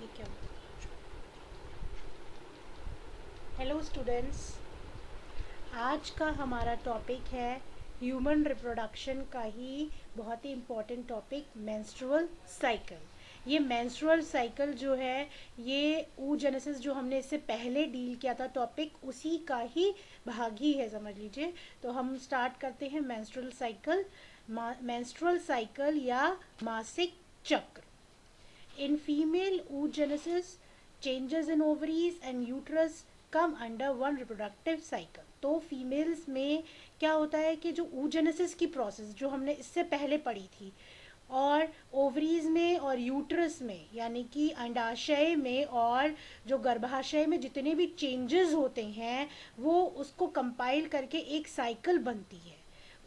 क्या hello students, आज का हमारा टॉपिक है ह्यूमन रिप्रोडक्शन का ही बहुत ही इम्पोर्टेंट टॉपिक मेंस्ट्रुअल साइकिल। ये मेंस्ट्रुअल साइकिल जो है ये oogenesis जो हमने इससे पहले डील किया था टॉपिक, उसी का ही भाग ही है समझ लीजिए। तो हम स्टार्ट करते हैं मेंस्ट्रुअल साइकिल। मेंस्ट्रुअल साइकिल या मासिक चक्र। In female oogenesis, changes in ovaries and uterus come under one reproductive cycle. तो फीमेल्स में क्या होता है कि जो oogenesis की प्रोसेस जो हमने इससे पहले पढ़ी थी, और ओवरीज में और यूट्रस में यानी कि अंडाशय में और जो गर्भाशय में जितने भी चेंजेस होते हैं वो उसको कंपाइल करके एक साइकिल बनती है।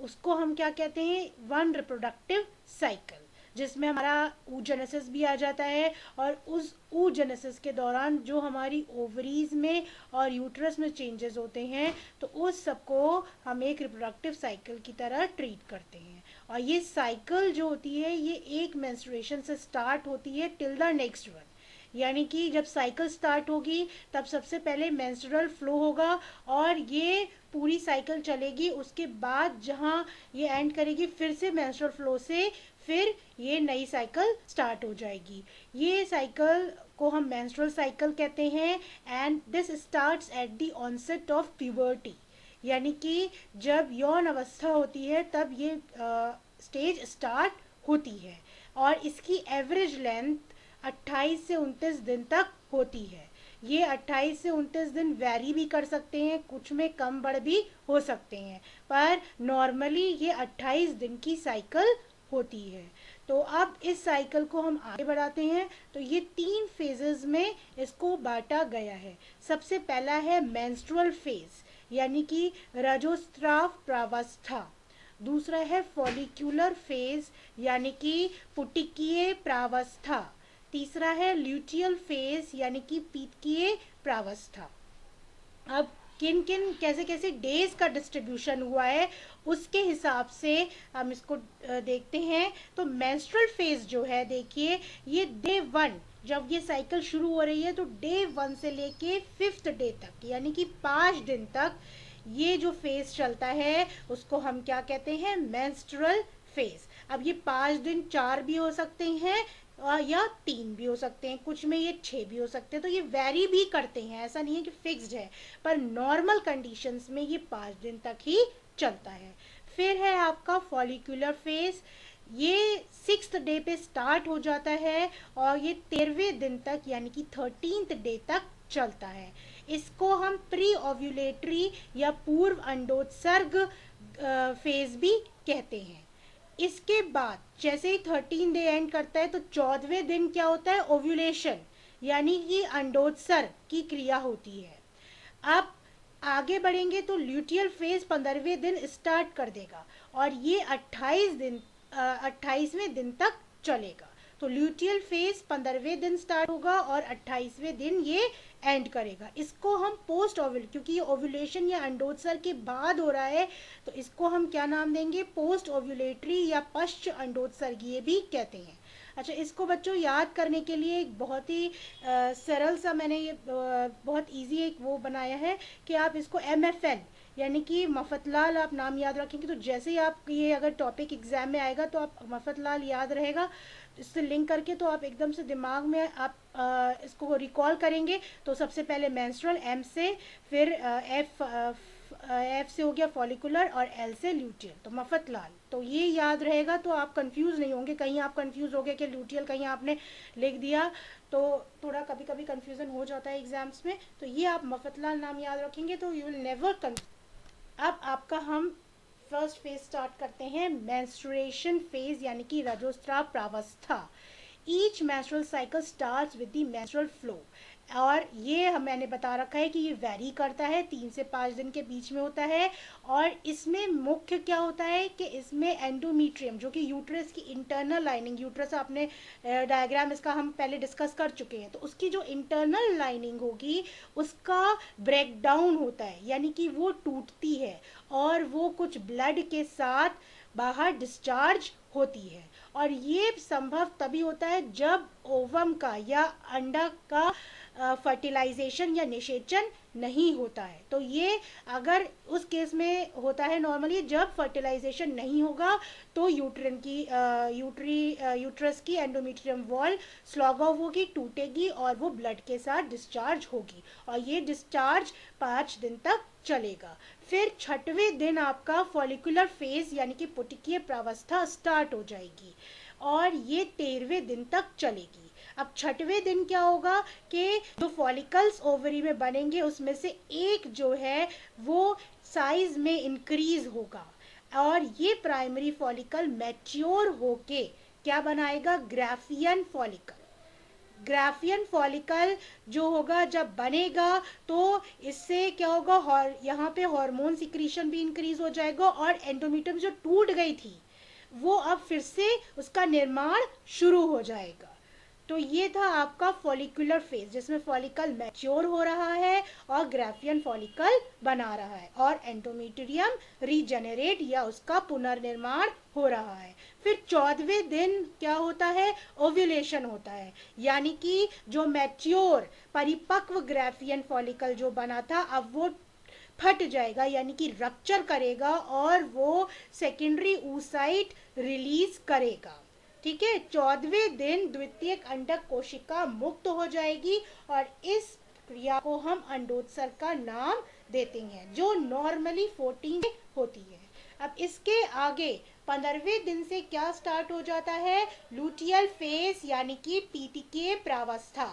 उसको हम क्या कहते हैं? वन रिप्रोडक्टिव साइकिल, जिसमें हमारा oogenesis भी आ जाता है। और उस oogenesis के दौरान जो हमारी ओवरीज में और यूट्रस में चेंजेस होते हैं तो उस सबको हम एक रिप्रोडक्टिव साइकिल की तरह ट्रीट करते हैं। और ये साइकिल जो होती है ये एक मेंस्ट्रुएशन से स्टार्ट होती है टिल द नेक्स्ट वन। यानी कि जब साइकिल स्टार्ट होगी तब सबसे पहले मेंस्ट्रुअल फ्लो होगा और ये पूरी साइकिल चलेगी। उसके बाद जहाँ ये एंड करेगी फिर से मेंस्ट्रुअल फ्लो से फिर ये नई साइकिल स्टार्ट हो जाएगी। ये साइकिल को हम मेंस्ट्रुअल साइकिल कहते हैं। And this starts at the onset of puberty, यानी कि जब यौन अवस्था होती है तब ये स्टेज स्टार्ट होती है। और इसकी एवरेज लेंथ 28 से 29 दिन तक होती है। ये 28 से 29 दिन वैरी भी कर सकते हैं, कुछ में कम बढ़ भी हो सकते हैं, पर नॉर्मली ये 28 दिन की साइकिल होती है। तो अब इस साइकिल को हम आगे बढ़ाते हैं। तो ये 3 फेजेस में इसको बांटा गया है। सबसे पहला है मेंस्ट्रुअल फेज यानी कि रजोस्राव प्रावस्था। दूसरा है फॉलिक्यूलर फेज यानी कि पुटिकीय प्रावस्था। तीसरा है ल्यूटियल फेज यानी कि पीतकीय प्रावस्था। अब किन किन कैसे कैसे डेज का डिस्ट्रीब्यूशन हुआ है उसके हिसाब से हम इसको देखते हैं। तो मेंस्ट्रुअल फेज जो है देखिए, ये डे 1 जब ये साइकिल शुरू हो रही है तो डे 1 से लेके 5th डे तक यानी कि 5 दिन तक ये जो फेज चलता है उसको हम क्या कहते हैं? Menstrual phase. अब ये 5 दिन 4 भी हो सकते हैं या 3 भी हो सकते हैं, कुछ में ये 6 भी हो सकते हैं। तो ये वेरी भी करते हैं, ऐसा नहीं है कि फिक्स्ड है, पर नॉर्मल कंडीशंस में ये 5 दिन तक ही चलता है। फिर है आपका फॉलिकुलर फेज। ये 6th डे पे स्टार्ट हो जाता है और ये 13वें दिन तक यानी कि 13th डे तक चलता है। इसको हम प्री ओव्यूलेटरी या पूर्व अंडोत्सर्ग फेज भी कहते हैं। इसके बाद जैसे ही 13 डे एंड करता है तो 14वें दिन क्या होता है? ओव्यूलेशन यानी कि अंडोत्सर्ग की क्रिया होती है। अब आगे बढ़ेंगे तो ल्यूटियल फेज 15वें दिन स्टार्ट कर देगा और ये 28वें दिन तक चलेगा। तो ल्यूटियल फेज 15वें दिन स्टार्ट होगा और 28वें दिन ये एंड करेगा। इसको हम पोस्ट ओव्यूल, क्योंकि ये ओव्यूलेशन या अंडोत्सर्ग के बाद हो रहा है तो इसको हम क्या नाम देंगे? पोस्ट ओव्यूलेटरी या पश्च अंडोत्सर्गीय भी कहते हैं। अच्छा, इसको बच्चों याद करने के लिए एक बहुत ही सरल सा मैंने ये बहुत इजी एक वो बनाया है कि आप इसको MFN यानी कि मफतलाल आप नाम याद रखेंगे तो जैसे ही आप ये अगर टॉपिक एग्जाम में आएगा तो आप मफतलाल याद रहेगा, इससे लिंक करके तो आप एकदम से दिमाग में आप इसको रिकॉल करेंगे। तो सबसे पहले मेंस्ट्रुअल M से, फिर एफ से हो गया फॉलिकुलर और एल से ल्यूटियल, तो मफतलाल। तो ये याद रहेगा तो आप कंफ्यूज नहीं होंगे। कहीं आप कंफ्यूज हो गए कि ल्यूटियल कहीं आपने लिख दिया तो थोड़ा कभी कभी कंफ्यूजन हो जाता है एग्जाम्स में। तो ये आप मफतलाल नाम याद रखेंगे तो यू विल नेवर कंफ्यूज। अब आपका हम फर्स्ट फेज स्टार्ट करते हैं, मेंस्ट्रुएशन फेज यानी कि रजोस्राव प्रावस्था। Each menstrual cycle starts with the menstrual flow. और ये मैंने बता रखा है कि ये वेरी करता है, 3 से 5 दिन के बीच में होता है। और इसमें मुख्य क्या होता है कि इसमें एंडोमीट्रियम जो कि यूट्रस की इंटरनल लाइनिंग, यूट्रस आपने डायग्राम इसका हम पहले डिस्कस कर चुके हैं, तो उसकी जो इंटरनल लाइनिंग होगी उसका ब्रेक डाउन होता है यानी कि वो टूटती है और वो कुछ ब्लड के साथ बाहर डिस्चार्ज होती है। और ये संभव तभी होता है जब ओवम का या अंडा का फर्टिलाइजेशन या निषेचन नहीं होता है। तो ये अगर उस केस में होता है नॉर्मली जब फर्टिलाइजेशन नहीं होगा तो यूट्रस की एंडोमेट्रियम वॉल स्लॉग ऑफ होगी, टूटेगी और वो ब्लड के साथ डिस्चार्ज होगी और ये डिस्चार्ज 5 दिन तक चलेगा। फिर 6वें दिन आपका फॉलिकुलर फेज यानी कि पुटिकीय प्रावस्था स्टार्ट हो जाएगी और ये 13वें दिन तक चलेगी। अब 6वें दिन क्या होगा कि जो फॉलिकल्स ओवरी में बनेंगे उसमें से एक जो है वो साइज में इंक्रीज होगा और ये प्राइमरी फॉलिकल मैच्योर होके क्या बनाएगा, ग्राफियन फॉलिकल। ग्राफियन फॉलिकल जो होगा जब बनेगा तो इससे क्या होगा, यहाँ पे हार्मोन सिक्रीशन भी इंक्रीज हो जाएगा और एंडोमेट्रियम जो टूट गई थी वो अब फिर से उसका निर्माण शुरू हो जाएगा। तो ये था आपका फॉलिकुलर फेज जिसमें फॉलिकल मैच्योर हो रहा है और ग्राफियन फॉलिकल बना रहा है और एंडोमेट्रियम रीजेनरेट या उसका पुनर्निर्माण हो रहा है। फिर 14वें दिन क्या होता है, ओव्यूलेशन होता है, यानी कि जो मैच्योर परिपक्व ग्राफियन फॉलिकल जो बना था अब वो फट जाएगा यानी कि रप्चर करेगा और वो सेकेंडरी oocyte रिलीज करेगा। ठीक है, 14वें दिन द्वितीयक अंडक कोशिका मुक्त हो जाएगी और इस क्रिया को हम अंडोत्सर्ग का नाम देते हैं जो नॉर्मली 14 होती है। अब इसके आगे 15वें दिन से क्या स्टार्ट हो जाता है, लूटियल फेज यानी कि पीटिके प्रावस्था।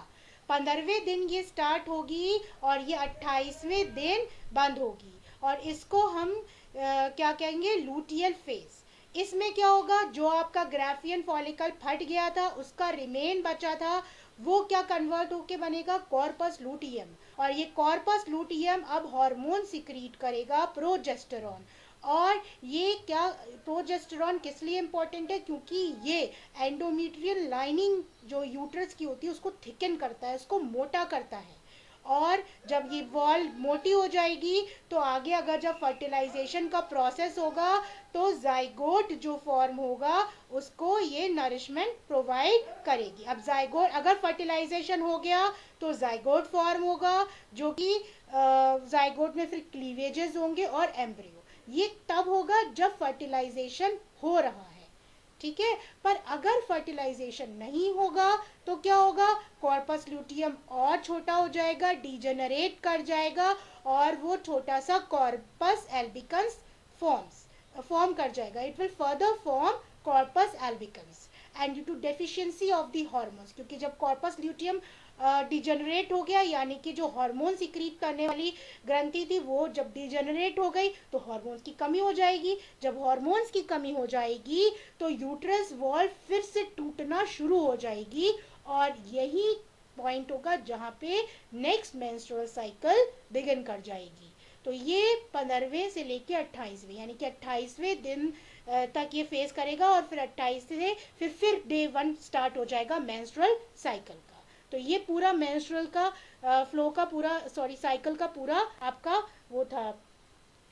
15वें दिन ये स्टार्ट होगी और ये 28वें दिन बंद होगी और इसको हम क्या कहेंगे, लूटियल फेज। इसमें क्या होगा, जो आपका ग्राफियन फॉलिकल फट गया था उसका रिमेन बचा था वो क्या कन्वर्ट होके बनेगा, कॉर्पस लूटियम। और ये कॉर्पस लूटियम अब हार्मोन सिक्रीट करेगा, प्रोजेस्टेरॉन। और ये क्या, प्रोजेस्टेरॉन किस लिए इम्पोर्टेंट है, क्योंकि ये एंडोमेट्रियल लाइनिंग जो यूट्रस की होती है उसको थिकन करता है, उसको मोटा करता है। और जब ये वॉल मोटी हो जाएगी तो आगे अगर जब फर्टिलाइजेशन का प्रोसेस होगा तो जाइगोट जो फॉर्म होगा उसको ये नरिशमेंट प्रोवाइड करेगी। अब जाइगोट अगर फर्टिलाइजेशन हो गया तो जाइगोट फॉर्म होगा जो कि जाइगोट में फिर क्लीवेजेस होंगे और एम्ब्रियो। ये तब होगा जब फर्टिलाइजेशन हो रहा है। ठीक है, पर अगर फर्टिलाइजेशन नहीं होगा तो क्या होगा, कॉर्पस लूटियम और छोटा हो जाएगा, डीजेनरेट कर जाएगा और वो छोटा सा कॉर्पस एल्बिकन्स फॉर्म कर जाएगा। It will further form corpus albicans and due to deficiency of the hormones, क्योंकि जब कॉर्पस ल्यूटियम डिजेनरेट हो गया यानी कि जो हार्मोन सिक्रीट करने वाली ग्रंथि थी वो जब डिजेनरेट हो गई तो हार्मोन्स की कमी हो जाएगी। जब हार्मोन्स की कमी हो जाएगी तो यूट्रस वॉल फिर से टूटना शुरू हो जाएगी और यही पॉइंट होगा जहाँ पे नेक्स्ट मेंस्ट्रुअल साइकिल बिगिन कर जाएगी। तो ये 15वें से लेके 28वें यानी कि 28वें दिन तक ये फेस करेगा और फिर 28 से फिर डे 1 स्टार्ट हो जाएगा मेंस्ट्रुअल साइकिल का। तो ये पूरा मेंस्ट्रुअल का फ्लो का पूरा साइकिल का पूरा आपका वो था,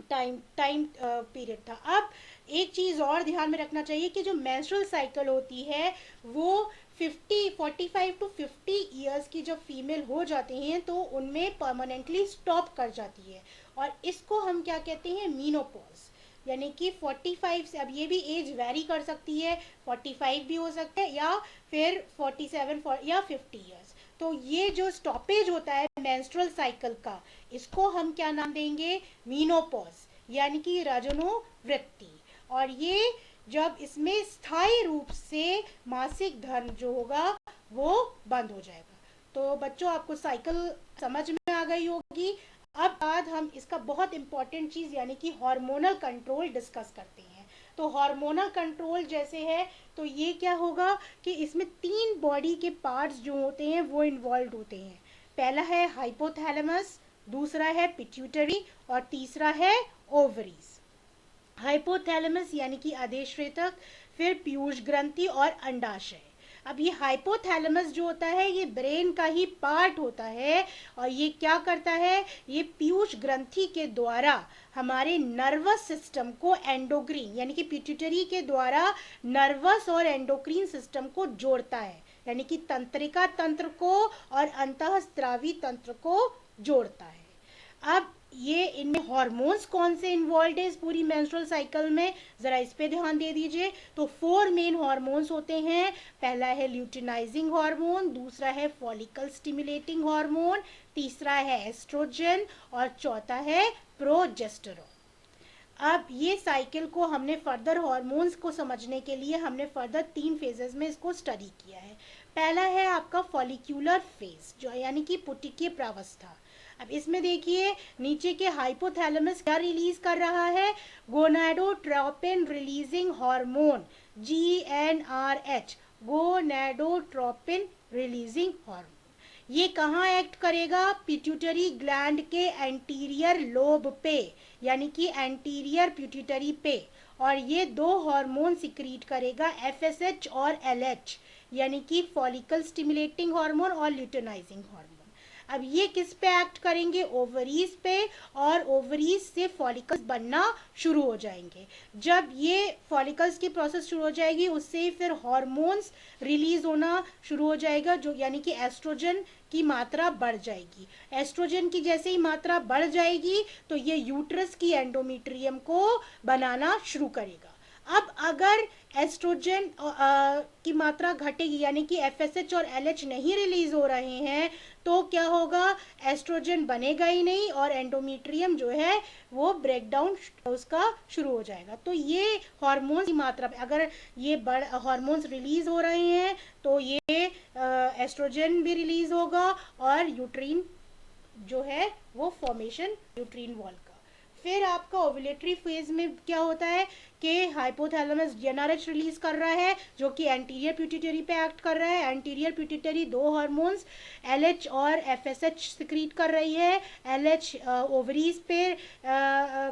टाइम पीरियड था। अब एक चीज़ और ध्यान में रखना चाहिए कि जो मेंस्ट्रुअल साइकिल होती है वो 45 टू 50 ईयर्स की जब फीमेल हो जाती हैं तो उनमें परमानेंटली स्टॉप कर जाती है और इसको हम क्या कहते हैं, मीनोपॉज। यानी कि 45 से, अब ये भी एज वेरी कर सकती है, 45 भी हो सकता है या फिर 47 या 50 ईयर्स। तो ये जो स्टॉपेज होता है मेंस्ट्रुअल साइकिल का इसको हम क्या नाम देंगे, मीनोपॉज यानी कि रजनोवृत्ति। और ये जब इसमें स्थायी रूप से मासिक धर्म जो होगा वो बंद हो जाएगा। तो बच्चों आपको साइकिल समझ में आ गई होगी। अब बाद हम इसका बहुत इंपॉर्टेंट चीज़ यानी कि हार्मोनल कंट्रोल डिस्कस करते हैं। तो हार्मोनल कंट्रोल जैसे है तो ये क्या होगा कि इसमें 3 बॉडी के पार्ट्स जो होते हैं वो इन्वॉल्व होते हैं। पहला है हाइपोथैलेमस, दूसरा है पिट्यूटरी और तीसरा है ओवरीज। हाइपोथैलेमस यानी कि आदेश रेतक, फिर पीयूष ग्रंथि और अंडाशय। अब ये हाइपोथैलेमस जो होता है ये ब्रेन का ही पार्ट होता है, और ये क्या करता है, ये पीयूष ग्रंथि के द्वारा हमारे नर्वस सिस्टम को एंडोक्रीन यानी कि पिट्यूटरी के द्वारा नर्वस और एंडोक्रीन सिस्टम को जोड़ता है, यानी कि तंत्रिका तंत्र को और अंतःस्रावी तंत्र को जोड़ता है। अब ये इनमें हार्मोन्स कौन से इन्वॉल्व है इस पूरी मेंस्ट्रुअल साइकिल में, जरा इस पे ध्यान दे दीजिए। तो 4 मेन हार्मोन्स होते हैं। पहला है ल्यूटिनाइजिंग हार्मोन, दूसरा है फॉलिकल स्टिमुलेटिंग हार्मोन, तीसरा है एस्ट्रोजन और चौथा है प्रोजेस्टेरोन। अब ये साइकिल को हमने फर्दर हार्मोन्स को समझने के लिए हमने फर्दर 3 फेजेस में इसको स्टडी किया है। पहला है आपका फॉलिक्यूलर फेज, जो यानी कि पुटिकीय प्रावस्था। अब इसमें देखिए नीचे के हाइपोथैलेमस क्या रिलीज कर रहा है, gonadotropin releasing hormone, GnRH, gonadotropin releasing hormone. ये कहाँ एक्ट करेगा, पिट्यूटरी ग्लैंड के एंटीरियर लोब पे, यानी कि एंटीरियर पिट्यूटरी पे, और ये 2 हार्मोन सिक्रीट करेगा, FSH और LH, यानी कि फॉलिकल स्टिमुलेटिंग हार्मोन और ल्यूटिनाइजिंग हार्मोन। अब ये किस पे एक्ट करेंगे, ओवरीज पे, और ओवरीज से फॉलिकल्स बनना शुरू हो जाएंगे। जब ये फॉलिकल्स की प्रोसेस शुरू हो जाएगी उससे फिर हार्मोन्स रिलीज होना शुरू हो जाएगा, जो यानी कि एस्ट्रोजन की मात्रा बढ़ जाएगी। एस्ट्रोजन की जैसे ही मात्रा बढ़ जाएगी तो ये यूट्रस की एंडोमेट्रियम को बनाना शुरू करेगा। अब अगर एस्ट्रोजन की मात्रा घटेगी, यानी कि FSH और LH नहीं रिलीज हो रहे हैं, तो क्या होगा, एस्ट्रोजन बनेगा ही नहीं और एंडोमेट्रियम जो है वो ब्रेकडाउन उसका शुरू हो जाएगा। तो ये हार्मोन की मात्रा, अगर ये हार्मोन्स रिलीज हो रहे हैं तो ये एस्ट्रोजन भी रिलीज होगा और यूट्रीन जो है वो फॉर्मेशन यूट्रीन वॉल का। फिर आपका ओव्यूलेटरी फेज में क्या होता है कि हाइपोथैलेमस GnRH रिलीज कर रहा है, जो कि एंटीरियर पिट्यूटरी पे एक्ट कर रहा है। एंटीरियर पिट्यूटरी 2 हार्मोन्स LH और FSH सिक्रीट कर रही है। LH ओवरीज पे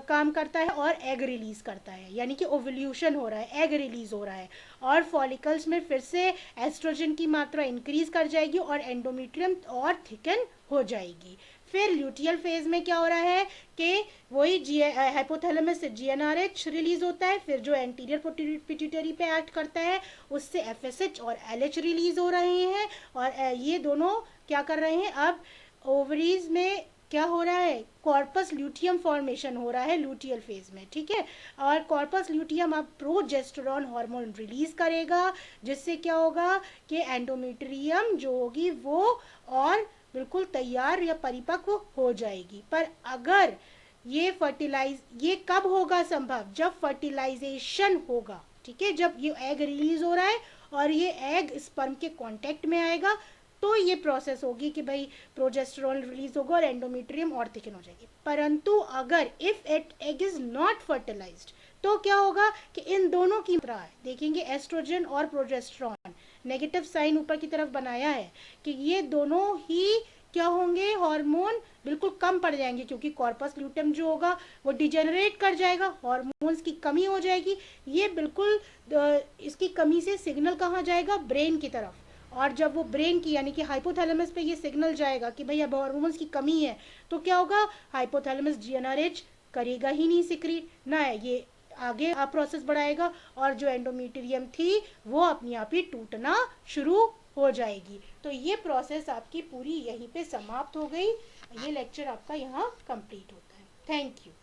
काम करता है और एग रिलीज करता है, यानी कि ओवल्यूशन हो रहा है, एग रिलीज हो रहा है, और फॉलिकल्स में फिर से एस्ट्रोजन की मात्रा इंक्रीज कर जाएगी और एंडोमेट्रियम और थिकन हो जाएगी। फिर ल्यूटियल फेज में क्या हो रहा है कि वही हाइपोथैलेमस से GnRH रिलीज होता है, फिर जो एंटीरियर पिट्यूटरी पे एक्ट करता है उससे FSH और LH रिलीज हो रहे हैं, और ये दोनों क्या कर रहे हैं, अब ओवरीज में क्या हो रहा है, कॉर्पस ल्यूटियम फॉर्मेशन हो रहा है ल्यूटियल फेज में, ठीक है। और कॉर्पस ल्यूटियम अब प्रोजेस्टेरोन हार्मोन रिलीज करेगा, जिससे क्या होगा कि एंडोमेट्रियम जो होगी वो और बिल्कुल तैयार या परिपक्व हो जाएगी। पर अगर ये कब होगा संभव, जब फर्टिलाइजेशन होगा, ठीक है, जब ये एग रिलीज हो रहा है और ये एग स्पर्म के कांटेक्ट में आएगा तो ये प्रोसेस होगी कि भाई प्रोजेस्टेरोन रिलीज होगा और एंडोमेट्रियम और थिकन हो जाएगी। परंतु अगर if egg is not fertilized तो क्या होगा कि इन दोनों की मात्रा देखेंगे, एस्ट्रोजन और प्रोजेस्टेरोन, नेगेटिव साइन ऊपर की तरफ बनाया है कि ये दोनों ही क्या होंगे, हार्मोन बिल्कुल कम पड़ जाएंगे, क्योंकि कॉर्पस ल्यूटियम जो होगा वो डिजेनरेट कर जाएगा, हार्मोन्स की कमी हो जाएगी। ये बिल्कुल इसकी कमी से सिग्नल कहाँ जाएगा, ब्रेन की तरफ, और जब वो ब्रेन की यानी कि हाइपोथैलेमस पे ये सिग्नल जाएगा कि भाई अब हार्मोन्स की कमी है, तो क्या होगा, हाइपोथैलेमस GnRH करेगा ही नहीं सिक्रीट, ना है ये आगे प्रोसेस बढ़ाएगा, और जो एंडोमेट्रियम थी वो अपने आप ही टूटना शुरू हो जाएगी। तो ये प्रोसेस आपकी पूरी यहीं पे समाप्त हो गई। ये लेक्चर आपका यहाँ कंप्लीट होता है। Thank you.